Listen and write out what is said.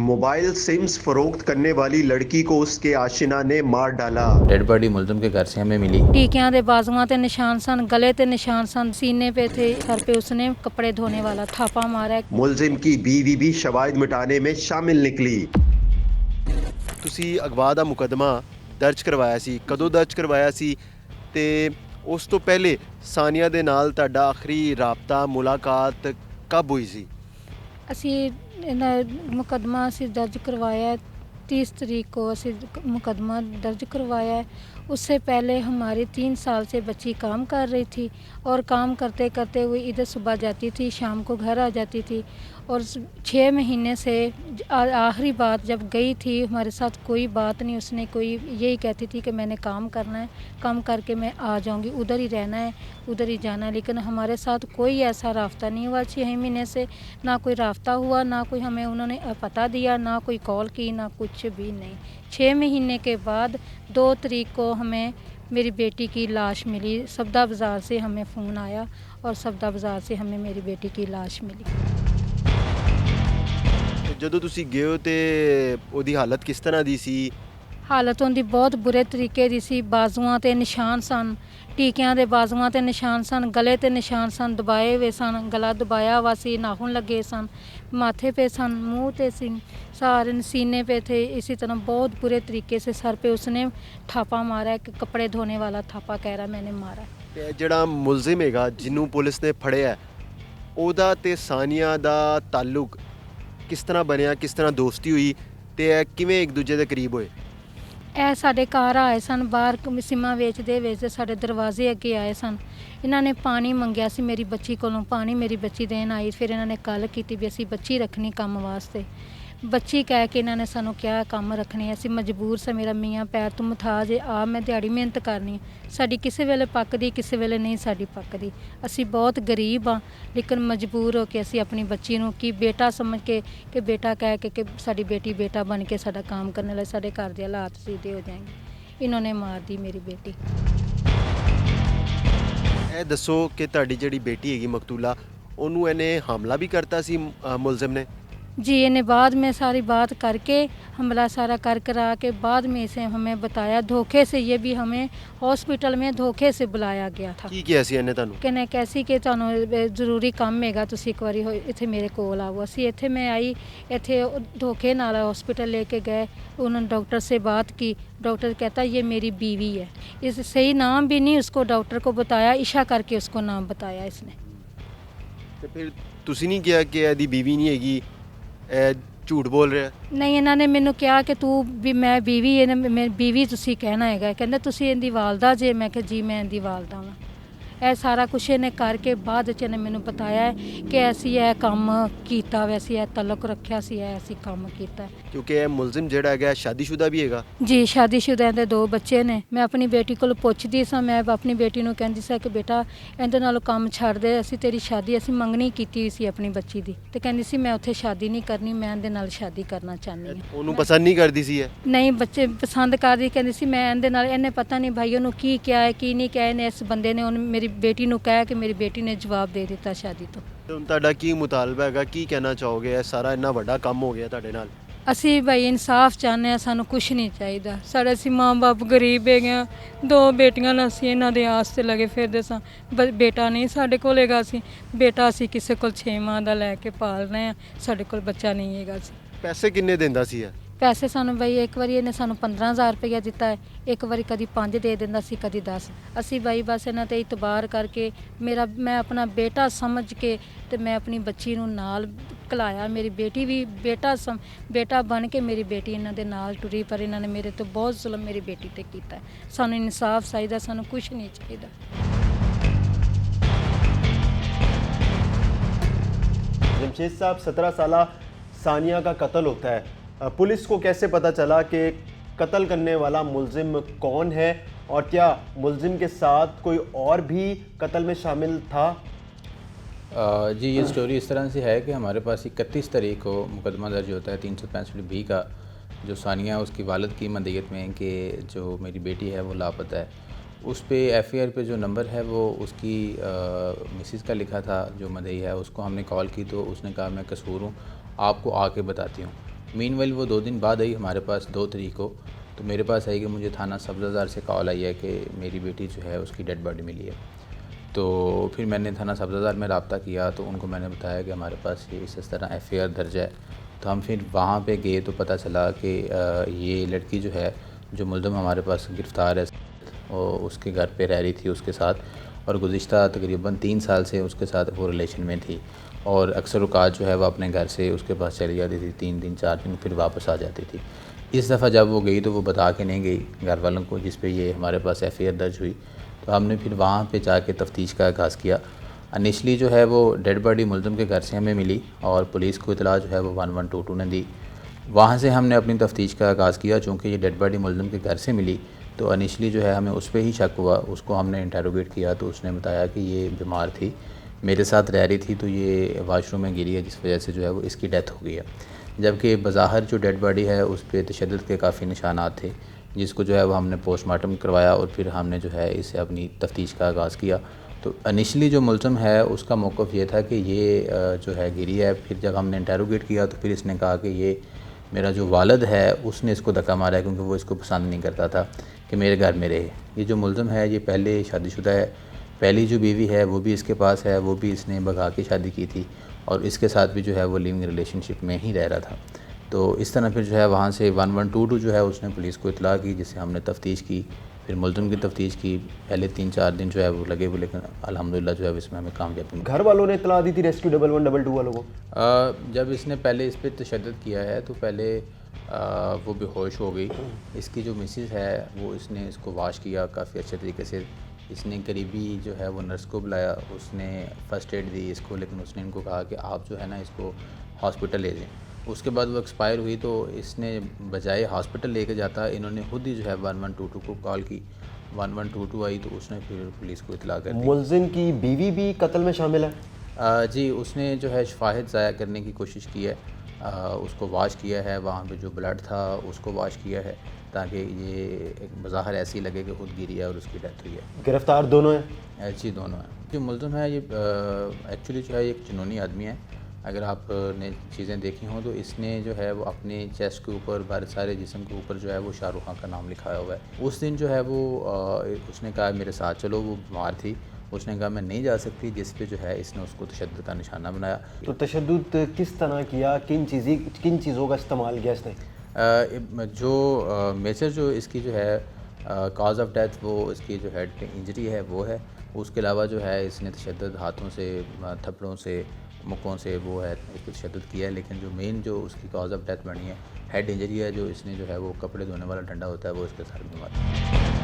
Mobile CIMS फरोख्त करने वाली लड़की को उसके आशिना ने मार डाला। डेड बॉडी मुलजिम के घर से हमें मिली। टीकियां दे बाजुआं ते निशान सन, गले ते निशान सन, सीने पे थे, सर पे उसने कपड़े धोने वाला थापा मारा। मुलजिम की बीवी भी शवाहिद मिटाने में शामिल निकली। ਤੁਸੀਂ ਅਗਵਾ ਦਾ ਮੁਕੱਦਮਾ ਦਰਜ ਕਰਵਾਇਆ ਸੀ, ਕਦੋਂ ਦਰਜ ਕਰਵਾਇਆ ਸੀ ਤੇ ਉਸ ਤੋਂ ਪਹਿਲੇ ਸਾਨੀਆ ਦੇ ਨਾਲ ਤੁਹਾਡਾ ਆਖਰੀ ਰਾਬਤਾ ਮੁਲਾਕਾਤ ਕਬ ਹੋਈ ਸੀ? ਅਸੀਂ ਇਹਨਾਂ ਮੁਕੱਦਮਾ ਅਸੀਂ ਦਰਜ ਕਰਵਾया है 30 तारीख को ਅਸੀਂ मुकदमा दर्ज करवाया है। उससे पहले हमारी 3 साल से बच्ची काम कर रही थी और काम करते करते हुए इधर सुबह जाती थी, शाम को घर आ जाती थी और 6 महीने से आखिरी बात जब गई थी हमारे साथ कोई बात नहीं, उसने कोई यही कहती थी कि मैंने काम करना है, काम करके मैं आ जाऊंगी, उधर ही रहना है, उधर ही जाना है। लेकिन हमारे साथ कोई ऐसा रास्ता नहीं हुआ 6 महीने से, ना कोई रास्ता हुआ, ना कोई हमें उन्होंने पता दिया, ना कोई कॉल की, ना कुछ भी नहीं। 6 महीने के बाद 2 तारीख को हमें मेरी बेटी की लाश मिली। सब्दा बाज़ार से हमें फ़ोन आया और सब्दा बाज़ार से हमें मेरी बेटी की लाश मिली। ਜਦੋਂ ਤੁਸੀਂ ਗਏ ਹੋ ਤੇ ਉਹਦੀ ਹਾਲਤ ਕਿਸ ਤਰ੍ਹਾਂ ਦੀ ਸੀ? ਹਾਲਤ ਉਹਦੀ ਬਹੁਤ ਬੁਰੇ ਤਰੀਕੇ ਦੀ ਸੀ। ਬਾਜ਼ੂਆਂ ਤੇ ਨਿਸ਼ਾਨ ਸਨ, ਟੀਕਿਆਂ ਦੇ ਬਾਜ਼ੂਆਂ ਤੇ ਨਿਸ਼ਾਨ ਸਨ, ਗਲੇ ਤੇ ਨਿਸ਼ਾਨ ਸਨ, ਦਬਾਏ ਹੋਏ ਸਨ, ਗਲਾ ਦਬਾਇਆ हुआ सी, नाखून लगे सन, माथे पे सन, मुंह पे सी, सारे सीने पे थे। इसी तरह बहुत बुरे तरीके से सर पे उसने थापा मारा है, कपड़े धोने वाला थापा कह रहा मैंने मारा। ਤੇ ਜਿਹੜਾ ਮੁਲਜ਼ਮ ਹੈਗਾ ਜਿਹਨੂੰ ਪੁਲਿਸ ਨੇ ਫੜਿਆ ਉਹਦਾ ਤੇ ਸਾਨੀਆ ਦਾ ਤਾਲੁਕ ਕਿਸ ਤਰ੍ਹਾਂ ਬਣਿਆ, ਕਿਸ ਤਰ੍ਹਾਂ ਦੋਸਤੀ ਹੋਈ ਤੇ ਇਹ ਕਿਵੇਂ ਇੱਕ ਦੂਜੇ ਦੇ ਕਰੀਬ ਹੋਏ? ਇਹ ਸਾਡੇ ਘਰ ਆਏ ਸਨ, ਬਾਹਰ ਸਿਮਾਂ ਵੇਚਦੇ ਵੇਚਦੇ ਸਾਡੇ ਦਰਵਾਜ਼ੇ ਅੱਗੇ ਆਏ ਸਨ। ਇਹਨਾਂ ਨੇ ਪਾਣੀ ਮੰਗਿਆ ਸੀ ਮੇਰੀ ਬੱਚੀ ਕੋਲੋਂ, ਪਾਣੀ ਮੇਰੀ ਬੱਚੀ ਦੇਣ ਆਈ। ਫਿਰ ਇਹਨਾਂ ਨੇ ਗੱਲ ਕੀਤੀ ਵੀ ਅਸੀਂ ਬੱਚੀ ਰੱਖਣੀ ਕੰਮ ਵਾਸਤੇ। ਬੱਚੀ ਕਹਿ ਕੇ ਇਹਨਾਂ ਨੇ ਸਾਨੂੰ ਕਿਹਾ ਕੰਮ ਰੱਖਣੀ। ਅਸੀਂ ਮਜਬੂਰ ਸੀ, ਮੇਰਾ ਮੀਆਂ ਪੈਰ ਤੋਂ ਮੁਥਾਜ ਆ, ਮੈਂ ਦਿਹਾੜੀ ਮਿਹਨਤ ਕਰਨੀ, ਸਾਡੀ ਕਿਸੇ ਵੇਲੇ ਪੱਕਦੀ, ਕਿਸੇ ਵੇਲੇ ਨਹੀਂ ਸਾਡੀ ਪੱਕਦੀ। ਅਸੀਂ ਬਹੁਤ ਗਰੀਬ ਹਾਂ, ਲੇਕਿਨ ਮਜਬੂਰ ਹੋ ਕੇ ਅਸੀਂ ਆਪਣੀ ਬੱਚੀ ਨੂੰ ਕੀ ਬੇਟਾ ਸਮਝ ਕੇ ਕਿ ਬੇਟਾ ਕਹਿ ਕੇ ਕਿ ਸਾਡੀ ਬੇਟੀ ਬੇਟਾ ਬਣ ਕੇ ਸਾਡਾ ਕੰਮ ਕਰਨ ਲਈ ਸਾਡੇ ਘਰ ਦੇ ਹਾਲਾਤ ਸੀਧੇ ਹੋ ਜਾਣਗੇ। ਇਹਨਾਂ ਨੇ ਮਾਰ ਦੀ ਮੇਰੀ ਬੇਟੀ। ਇਹ ਦੱਸੋ ਕਿ ਤੁਹਾਡੀ ਜਿਹੜੀ ਬੇਟੀ ਹੈਗੀ ਮਕਤੂਲਾ, ਉਹਨੂੰ ਇਹਨੇ ਹਮਲਾ ਵੀ ਕਰਤਾ ਸੀ ਮੁਲਜ਼ਮ ਨੇ? जी, इन्हें बाद में सारी बात करके हमला सारा कर करा के बाद में इसे हमें बताया धोखे से, ये भी हमें हॉस्पिटल में धोखे से बुलाया गया था। ਕੀ ਕਿਹਾ ਸੀ ਇਹਨੇ ਤੁਹਾਨੂੰ? कहने कैसी कि तुहानू जरूरी काम हैगा, तुसी एक बारी इत्थे मेरे कोल आओ। असी इत्थे मैं आई, इत्थे धोखे नाल हॉस्पिटल लेके गए, उन्होंने डॉक्टर से बात की। डॉक्टर कहता ये मेरी बीवी है। इस सही नाम भी नहीं उसको डॉक्टर को बताया, इशा करके उसको नाम बताया इसने। ਤੇ ਫਿਰ ਤੁਸੀਂ ਨਹੀਂ ਕਿਹਾ ਕਿ ਇਹਦੀ ਬੀਵੀ ਨਹੀਂ ਹੈਗੀ, ਇਹ ਝੂਠ ਬੋਲ ਰਿਹਾ? ਨਹੀਂ, ਇਹਨਾਂ ਨੇ ਮੈਨੂੰ ਕਿਹਾ ਕਿ ਤੂੰ ਵੀ ਮੈਂ ਬੀਵੀ, ਇਹਨੇ ਮੈਂ ਬੀਵੀ ਤੁਸੀਂ ਕਹਿਣਾ ਹੈਗਾ। ਕਹਿੰਦਾ ਤੁਸੀਂ ਇਹਦੀ ਵਾਲਦਾ ਜੇ? ਮੈਂ ਕਿਹਾ ਜੀ ਮੈਂ ਇਹਦੀ ਵਾਲਦਾ ਹਾਂ। ਇਹ ਸਾਰਾ ਕੁਛ ਇਹਨੇ ਕਰਕੇ ਬਾਅਦ ਚ ਇਹਨੇ ਮੈਨੂੰ ਬਤਾਇਆ ਕਿ ਅਸੀਂ ਇਹ ਕੰਮ ਕੀਤਾ ਵੇ, ਅਸੀਂ ਇਹ ਤਲਕ ਰੱਖਿਆ ਸੀ, ਇਹ ਅਸੀਂ ਕੰਮ ਕੀਤਾ। ਕਿਉਂਕਿ ਇਹ ਮੁਲਜ਼ਮ ਜਿਹੜਾ ਹੈਗਾ ਸ਼ਾਦੀशुदा ਵੀ ਹੈਗਾ। ਜੀ, ਸ਼ਾਦੀशुदा ਦੇ 2 ਬੱਚੇ ਨੇ। ਮੈਂ ਆਪਣੀ ਬੇਟੀ ਕੋਲ ਪੁੱਛਦੀ ਸਾਂ, ਮੈਂ ਆਪਣੀ ਬੇਟੀ ਨੂੰ ਕਹਿੰਦੀ ਸਾਂ ਕਿ ਬੇਟਾ ਇਹਦੇ ਨਾਲੋਂ ਕੰਮ ਛੱਡ ਦੇ, ਅਸੀਂ ਤੇਰੀ ਸ਼ਾਦੀ ਅਸੀਂ ਮੰਗਣੀ ਕੀਤੀ ਹੋਈ ਸੀ ਆਪਣੀ ਬੱਚੀ ਦੀ, ਤੇ ਕਹਿੰਦੀ ਸੀ ਮੈਂ ਉੱਥੇ ਸ਼ਾਦੀ ਨਹੀਂ ਕਰਨੀ, ਮੈਂ ਇਹਦੇ ਨਾਲ ਸ਼ਾਦੀ ਕਰਨਾ ਚਾਹੁੰਦੀ ਹਾਂ। ਉਹਨੂੰ ਪਸੰਦ ਨਹੀਂ ਕਰਦੀ ਸੀ ਇਹ? ਨਹੀਂ, ਬੱਚੇ ਪਸੰਦ ਕਰਦੀ, ਕਹਿੰਦੀ ਸੀ ਮੈਂ ਇਹਦੇ ਨਾਲ, ਇਹਨੇ ਪਤਾ ਨਹੀਂ ਭਾਈ ਉਹਨੂੰ ਕੀ ਕਿਹਾ ਹੈ ਕੀ ਨਹੀਂ ਕਿਹਾ। ਇਹਨੇ ਇਸ ਬੰਦੇ ਨੇ ਉਹਨੂੰ ਮੇਰੀ ਬੇਟੀ ਨੂੰ ਕਿਹਾ ਕਿ ਮੇਰੀ ਬੇਟੀ ਨੇ ਜਵਾਬ ਦੇ ਦਿੱਤਾ ਸ਼ਾਦੀ ਤੋਂ। ਹੁਣ ਤੁਹਾਡਾ ਕੀ ਮੁਤਾਲਬਾ ਹੈਗਾ, ਕੀ ਕਹਿਣਾ ਚਾਹੋਗੇ? ਇਹ ਸਾਰਾ ਇੰਨਾ ਵੱਡਾ ਕੰਮ ਹੋ ਗਿਆ ਤੁਹਾਡੇ ਨਾਲ। ਅਸੀਂ ਭਾਈ ਇਨਸਾਫ ਚਾਹੁੰਦੇ ਹਾਂ, ਸਾਨੂੰ ਕੁਛ ਨਹੀਂ ਚਾਹੀਦਾ। ਸਾਡੇ ਅਸੀਂ ਮਾਂ ਬਾਪ ਗਰੀਬ ਹੈਗੇ ਹਾਂ, 2 ਬੇਟੀਆਂ ਨਾਲ ਅਸੀਂ ਇਹਨਾਂ ਦੇ ਆਸ 'ਤੇ ਲੱਗੇ ਫਿਰਦੇ ਸਾਂ। ਬੇਟਾ ਨਹੀਂ ਸਾਡੇ ਕੋਲ ਹੈਗਾ ਸੀ, ਬੇਟਾ ਅਸੀਂ ਕਿਸੇ ਕੋਲ 6 ਮਾਹ ਦਾ ਲੈ ਕੇ ਪਾਲ ਰਹੇ ਹਾਂ, ਸਾਡੇ ਕੋਲ ਬੱਚਾ ਨਹੀਂ ਹੈਗਾ ਸੀ। ਪੈਸੇ ਕਿੰਨੇ ਦਿੰਦਾ ਸੀ ਇਹ? ਪੈਸੇ ਸਾਨੂੰ ਬਾਈ ਇੱਕ ਵਾਰੀ ਇਹਨੇ ਸਾਨੂੰ 15,000 ਰੁਪਇਆ ਦਿੱਤਾ ਹੈ, ਇੱਕ ਵਾਰੀ ਕਦੀ 5 ਦੇ ਦਿੰਦਾ ਸੀ, ਕਦੀ 10। ਅਸੀਂ ਬਾਈ ਬਸ ਇਹਨਾਂ ਤੇ ਇਤਬਾਰ ਕਰਕੇ ਮੈਂ ਆਪਣਾ ਬੇਟਾ ਸਮਝ ਕੇ ਤੇ ਮੈਂ ਆਪਣੀ ਬੱਚੀ ਨੂੰ ਨਾਲ ਘਲਾਇਆ। ਮੇਰੀ ਬੇਟੀ ਵੀ ਬੇਟਾ ਬਣ ਕੇ ਮੇਰੀ ਬੇਟੀ ਇਹਨਾਂ ਦੇ ਨਾਲ ਟੁਰੀ, ਪਰ ਇਹਨਾਂ ਨੇ ਮੇਰੇ ਤੋਂ ਬਹੁਤ ਜ਼ੁਲਮ ਮੇਰੀ ਬੇਟੀ ਤੇ ਕੀਤਾ। ਸਾਨੂੰ ਇਨਸਾਫ ਚਾਹੀਦਾ, ਸਾਨੂੰ ਕੁਛ ਨਹੀਂ ਚਾਹੀਦਾ। जमशेद साहब, 17 साल सानिया का कत्ल होता है, पुलिस को कैसे पता चला कि कत्ल करने वाला मुलजिम कौन है और क्या मुलजिम के साथ कोई और भी कत्ल में शामिल था? जी, ये स्टोरी इस तरह से है कि हमारे पास 31 तारीख को मुकदमा दर्ज होता है 365B का, जो सानिया उसकी वालिद की मदईयत में कि जो मेरी बेटी है वो लापता है। उस पे FIR पे जो नंबर है वो उसकी मिसिस का लिखा था, जो मदई है। उसको हमने कॉल की तो उसने कहा मैं कसूर हूँ, आपको आके बताती हूँ। मीनवाइल वो 2 दिन बाद आई हमारे पास 2 तारीख को, तो मेरे पास आई कि मुझे थाना सब्ज़बाजार से कॉल आई है कि मेरी बेटी जो है उसकी डेड बॉडी मिली है। तो फिर मैंने थाना सब्ज़बाजार में रब्ता किया, तो उनको मैंने बताया कि हमारे पास ये इस तरह एफ़आईआर दर्ज है। तो हम फिर वहाँ पे गए तो पता चला कि ये लड़की जो है, जो मुल्ज़िम हमारे पास गिरफ़्तार है, और उसके घर पे रह रही थी उसके साथ, और गुज़िश्ता तकरीबन 3 साल से उसके साथ वो रिलेशन में थी, और अक्सर औक़ात जो है वो अपने घर से उसके पास चली जाती थी, 3 दिन 4 दिन फिर वापस आ जाती थी। इस दफ़ा जब वो गई तो वो बता के नहीं गई घर वालों को, जिस पे ये हमारे पास एफ़आईआर दर्ज हुई। तो हमने फिर वहाँ पे जाके तफ्तीश का आगाज़ किया। इनिशली जो है वो डेड बॉडी मुल्ज़िम के घर से हमें मिली, और पुलिस को इतला जो है वो 1122 ने दी। वहाँ से हमने अपनी तफ्तीश का आगाज़ किया। चूँकि ये डेड बॉडी मुल्ज़िम के घर से मिली, तो इनिशली जो है हमें उस पर ही शक हुआ। उसको हमने इंटरोगेट किया तो उसने बताया कि ये बीमार थी, मेरे साथ रह रही थी, तो ये वाशरूम में गिरी है, जिस वजह से जो है वो इसकी डेथ हो गई है। जबकि बज़ाहिर जो डेड बॉडी है उस पे तशद्दुद के काफ़ी निशानात थे, जिसको जो है वो हमने पोस्टमार्टम करवाया, और फिर हमने जो है इसे अपनी तफ्तीश का आगाज़ किया। तो इनिशली जो मुल्ज़िम है उसका मौक़िफ़ ये था कि ये जो है गिरी है। फिर जब हमने इंटरोगेट किया तो फिर इसने कहा कि ये मेरा जो वालिद है उसने इसको धक्का मारा है, क्योंकि वो इसको पसंद नहीं करता था कि मेरे घर में रहे। ये जो मुल्ज़िम है ये पहले शादीशुदा है, पहली जो बीवी है वो भी इसके पास है, वो भी इसने भगा के शादी की थी, और इसके साथ भी जो है वो लिविंग रिलेशनशिप में ही रह रहा था। तो इस तरह फिर जो है वहाँ से 1122 जो है उसने पुलिस को इतला की, जिससे हमने तफ्तीश की, फिर मुल्ज़िम की तफ्तीश की। पहले 3-4 दिन जो है वो लगे हुए, लेकिन अल्हम्दुलिल्लाह जो है इसमें हमें कामयाबी मिली। घर वालों ने इतला दी थी रेस्क्यू 1122 वालों को? जब इसने पहले इस पर तशद्दुद किया है तो पहले वो बेहोश हो गई। इसकी जो मिसेस है वो इसने इसको वाश किया काफ़ी अच्छे तरीके से। इसने करीबी जो है वो नर्स को बुलाया, उसने फ़र्स्ट एड दी इसको, लेकिन उसने इनको कहा कि आप जो है ना इसको हॉस्पिटल ले जाएँ। उसके बाद वो एक्सपायर हुई, तो इसने बजाय हॉस्पिटल लेके जाता इन्होंने खुद ही जो है 1122 को कॉल की। 1122 आई तो उसने फिर पुलिस को इतला कर दी। मुल्ज़िम की बीवी भी कत्ल में शामिल है? जी, उसने जो है शवाहिद ज़ाया करने की कोशिश की है। उसको वाश किया है, वहाँ पे जो ब्लड था उसको वाश किया है, ताकि ये एक बज़ाहिर ऐसी लगे कि खुद गिरी है और उसकी डेथ हुई है। गिरफ्तार दोनों हैं? जी, दोनों हैं। जो मुल्ज़िम है ये एक्चुअली जो है एक जुनूनी आदमी है। अगर आपने चीज़ें देखी हों तो इसने जो है वो अपने चेस्ट के ऊपर, बाहर सारे जिस्म के ऊपर जो है वो शाहरुख खान का नाम लिखाया हुआ है। उस दिन जो है वो उसने कहा मेरे साथ चलो, वो बीमार थी, उसने कहा मैं नहीं जा सकती, जिस पे जो है इसने उसको तशद्दुद का निशाना बनाया। तो तशद्दुद किस तरह किया, किन चीज़ों का इस्तेमाल किया इसने? जो मेजर जो इसकी जो है कॉज ऑफ डेथ, वो इसकी जो हेड पे इंजरी है वो है। उसके अलावा जो है इसने तशद्दुद हाथों से, थप्पड़ों से, मुक्कों से वो है इस पर तशद्दुद किया है। लेकिन जो मेन जो उसकी कॉज ऑफ डेथ बनी है हेड इंजरी है, जो इसने जो है वो कपड़े धोने वाला डंडा होता है वो इसके सर में मारा।